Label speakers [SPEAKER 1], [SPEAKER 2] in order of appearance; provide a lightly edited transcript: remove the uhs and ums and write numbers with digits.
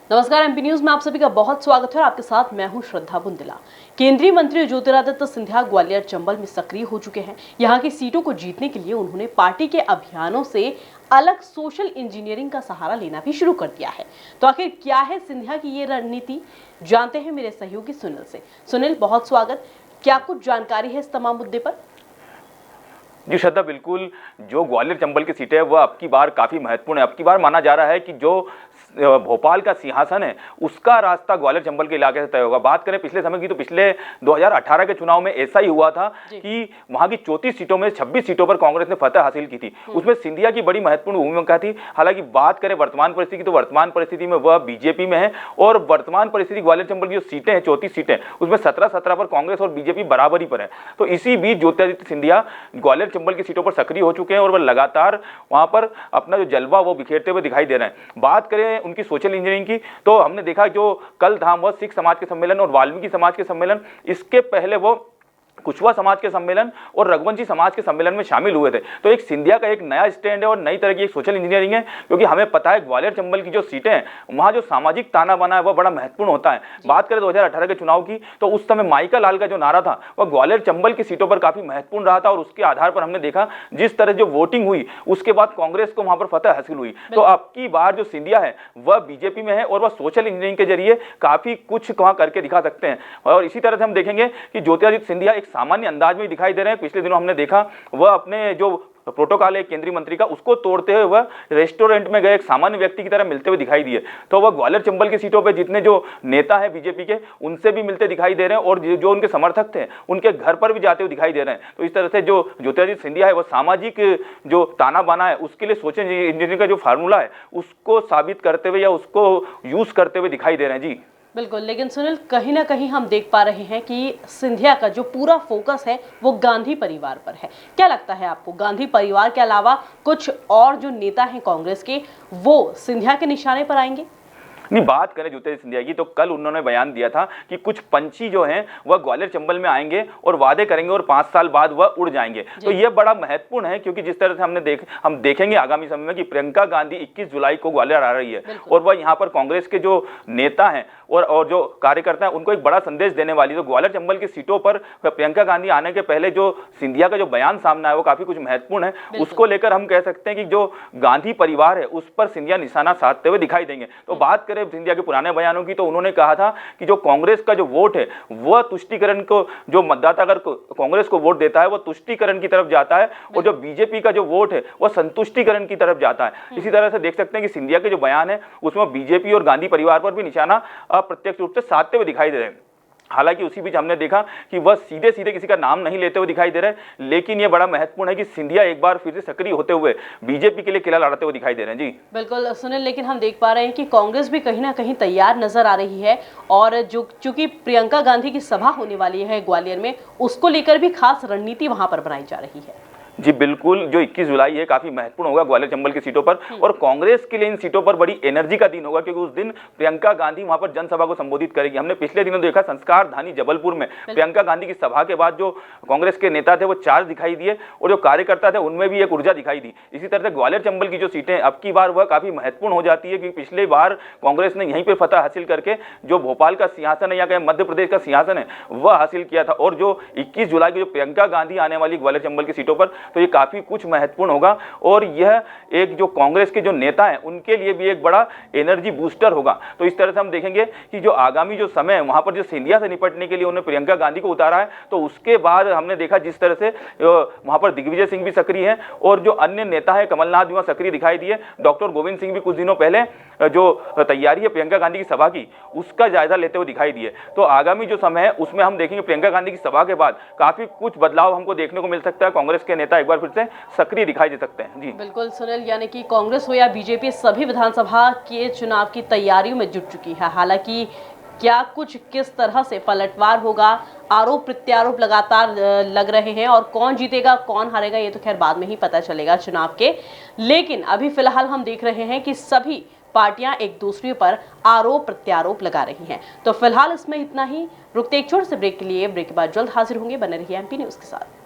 [SPEAKER 1] नमस्कार, MP news में आप सभी का बहुत स्वागत है और आपके साथ मैं हूं श्रद्धा बुंदेला। केंद्रीय मंत्री ज्योतिरादित्य सिंधिया ग्वालियर चंबल में सक्रिय हो चुके हैं। यहां की सीटों को जीतने के लिए उन्होंने पार्टी के अभियानों से अलग सोशल इंजीनियरिंग का सहारा लेना भी शुरू कर दिया है। तो आखिर क्या है सिंधिया की ये रणनीति, जानते हैं मेरे सहयोगी सुनील से। सुनील, बहुत स्वागत। क्या कुछ जानकारी है इस तमाम मुद्दे पर?
[SPEAKER 2] जी श्रद्धा, बिल्कुल। जो ग्वालियर चंबल की सीटें है वह अब की बार काफ़ी महत्वपूर्ण है। अब की बार माना जा रहा है कि जो भोपाल का सिंहासन है उसका रास्ता ग्वालियर चंबल के इलाके से तय होगा। बात करें पिछले समय की तो पिछले 2018 के चुनाव में ऐसा ही हुआ था कि वहां की 34 सीटों में 26 सीटों पर कांग्रेस ने फतह हासिल की थी। उसमें सिंधिया की बड़ी महत्वपूर्ण भूमिका थी। हालांकि बात करें वर्तमान परिस्थिति की तो वर्तमान परिस्थिति में वह बीजेपी में है और वर्तमान परिस्थिति ग्वालियर चंबल की जो सीटें हैं 34 सीटें, उसमें 17 पर कांग्रेस और बीजेपी बराबरी पर है। तो इसी बीच ज्योतिरादित्य सिंधिया ग्वालियर चंबल की सीटों पर सक्रिय हो चुके हैं और वह लगातार वहां पर अपना जो जलवा वो बिखेरते हुए दिखाई दे रहे हैं। बात करें उनकी सोशल इंजीनियरिंग की तो हमने देखा जो कल था वह सिख समाज के सम्मेलन और वाल्मीकि समाज के सम्मेलन, इसके पहले वो कुशवा समाज के सम्मेलन और रघुवंशी समाज के सम्मेलन में शामिल हुए थे। तो एक सिंधिया का एक नया स्टैंड है और नई तरह की एक सोशल इंजीनियरिंग है, क्योंकि हमें पता है ग्वालियर चंबल की जो सीटें हैं वहां जो सामाजिक ताना बाना है वह बड़ा महत्वपूर्ण होता है। बात करें 2018 के चुनाव की तो उस समय माइकल लाल का जो नारा था वह ग्वालियर चंबल की सीटों पर काफी महत्वपूर्ण रहा था और उसके आधार पर हमने देखा जिस तरह जो वोटिंग हुई उसके बाद कांग्रेस को वहां पर फतह हासिल हुई। तो अब की बार जो सिंधिया है वह बीजेपी में है और वह सोशल इंजीनियरिंग के जरिए काफी कुछ वहां करके दिखा सकते हैं। और इसी तरह से हम देखेंगे कि ज्योतिरादित्य सिंधिया एक सामान्य अंदाज में दिखाई दे रहे हैं। पिछले दिनों हमने देखा वह अपने जो प्रोटोकॉल है केंद्रीय मंत्री का उसको तोड़ते हुए वह रेस्टोरेंट में गए एक सामान्य व्यक्ति की तरह मिलते हुए दिखाई दिए। तो वह ग्वालियर चंबल की सीटों पे जितने जो नेता हैं बीजेपी के उनसे भी मिलते दिखाई दे रहे हैं और जो उनके समर्थक थे उनके घर पर भी जाते हुए दिखाई दे रहे हैं। तो इस तरह से जो ज्योतिरादित्य सिंधिया है वह सामाजिक जो ताना बाना है उसके लिए सोशल इंजीनियरिंग का जो फार्मूला है उसको साबित करते हुए या उसको यूज करते हुए दिखाई दे रहे हैं। जी
[SPEAKER 1] बिल्कुल, लेकिन सुनील, कहीं ना कहीं हम देख पा रहे हैं कि सिंधिया का जो पूरा फोकस है वो गांधी परिवार पर है। क्या लगता है आपको, गांधी परिवार के अलावा कुछ और जो नेता हैं कांग्रेस के वो सिंधिया के निशाने पर आएंगे?
[SPEAKER 2] नहीं, बात करें ज्योतिरादित्य सिंधिया की तो कल उन्होंने बयान दिया था कि कुछ पंछी जो हैं वह ग्वालियर चंबल में आएंगे और वादे करेंगे और 5 साल बाद वह उड़ जाएंगे। तो यह बड़ा महत्वपूर्ण है, क्योंकि जिस तरह से हम देखेंगे आगामी समय में कि प्रियंका गांधी 21 जुलाई को ग्वालियर आ रही है और वह यहाँ पर कांग्रेस के जो नेता हैं और जो कार्यकर्ता हैं उनको एक बड़ा संदेश देने वाली। तो ग्वालियर चंबल की सीटों पर प्रियंका गांधी आने के पहले जो सिंधिया का जो बयान सामने आया वो काफी कुछ महत्वपूर्ण है। उसको लेकर हम कह सकते हैं कि जो गांधी परिवार है उस पर सिंधिया निशाना साधते हुए दिखाई देंगे। तो बात करें सिंधिया के पुराने बयानों की तो उन्होंने कहा था कि जो कांग्रेस का जो वोट है वह तुष्टीकरण को, जो मतदाता अगर कांग्रेस को वोट देता है वह तुष्टीकरण की तरफ जाता है और जो बीजेपी का जो वोट है वह संतुष्टीकरण की तरफ जाता है। इसी तरह से देख सकते हैं कि सिंधिया के जो बयान है उसमें बीजेपी और गांधी परिवार पर भी निशाना अप्रत्यक्ष रूप से साधते हुए दिखाई दे रहे हैं। हालांकि उसी बीच हमने देखा कि वह सीधे सीधे किसी का नाम नहीं लेते हुए दिखाई दे रहे हैं, लेकिन यह बड़ा महत्वपूर्ण है कि सिंधिया एक बार फिर से सक्रिय होते हुए बीजेपी के लिए किला लड़ाते हुए दिखाई दे रहे हैं। जी
[SPEAKER 1] बिल्कुल सुनील, लेकिन हम देख पा रहे हैं कि कांग्रेस भी कहीं ना कहीं तैयार नजर आ रही है और जो चूंकि प्रियंका गांधी की सभा होने वाली है ग्वालियर में, उसको लेकर भी खास रणनीति वहां पर बनाई जा रही है।
[SPEAKER 2] जी बिल्कुल, जो 21 जुलाई है काफी महत्वपूर्ण होगा ग्वालियर चंबल की सीटों पर और कांग्रेस के लिए इन सीटों पर बड़ी एनर्जी का दिन होगा, क्योंकि उस दिन प्रियंका गांधी वहां पर जनसभा को संबोधित करेगी। हमने पिछले दिनों देखा संस्कार धानी जबलपुर में प्रियंका गांधी की सभा के बाद जो कांग्रेस के नेता थे वो चार्ज दिखाई दिए और जो कार्यकर्ता थे उनमें भी एक ऊर्जा दिखाई दी। इसी तरह से ग्वालियर चंबल की जो सीटें अब की बार वह काफी महत्वपूर्ण हो जाती है, क्योंकि पिछले बार कांग्रेस ने यहीं पर फतह हासिल करके जो भोपाल का सिंहासन है या कहीं मध्य प्रदेश का सिंहासन है वह हासिल किया था। और जो 21 जुलाई की जो प्रियंका गांधी आने वाली ग्वालियर चंबल की सीटों पर, तो ये काफी कुछ महत्वपूर्ण होगा और यह एक जो कांग्रेस के जो नेता हैं उनके लिए भी एक बड़ा एनर्जी बूस्टर होगा। तो इस तरह से हम देखेंगे कि जो आगामी जो समय है वहां पर जो सिंधिया से निपटने के लिए उन्होंने प्रियंका गांधी को उतारा है, तो उसके बाद हमने देखा जिस तरह से वहां पर दिग्विजय सिंह भी सक्रिय हैं और जो अन्य नेता है कमलनाथ भी वहां सक्रिय दिखाई दिए। डॉक्टर गोविंद सिंह भी कुछ दिनों पहले जो तैयारी है प्रियंका गांधी की सभा की उसका जायजा लेते हुए दिखाई दिए। तो आगामी जो समय है उसमें हम देखेंगे प्रियंका गांधी की सभा के बाद काफी कुछ बदलाव हमको देखने को मिल सकता है। कांग्रेस के नेता एक बार फिर से सक्रिय दिखाई दे सकते हैं। जी
[SPEAKER 1] बिल्कुल सुनील, यानी कि कांग्रेस हो या बीजेपी सभी विधानसभा के चुनाव की तैयारियों में जुट चुकी है। हालांकि क्या कुछ किस तरह से पलटवार होगा, आरोप प्रत्यारोप लगातार लग रहे हैं और कौन जीतेगा कौन हारेगा ये तो खैर बाद में ही पता चलेगा चुनाव के। लेकिन अभी फिलहाल हम देख रहे हैं कि सभी पार्टियां एक दूसरे पर आरोप प्रत्यारोप लगा रही हैं। तो फिलहाल इसमें इतना ही। रुकते एक छोटे से ब्रेक के लिए, ब्रेक के बाद जल्द हाजिर होंगे। बने रहिए एमपी न्यूज के साथ।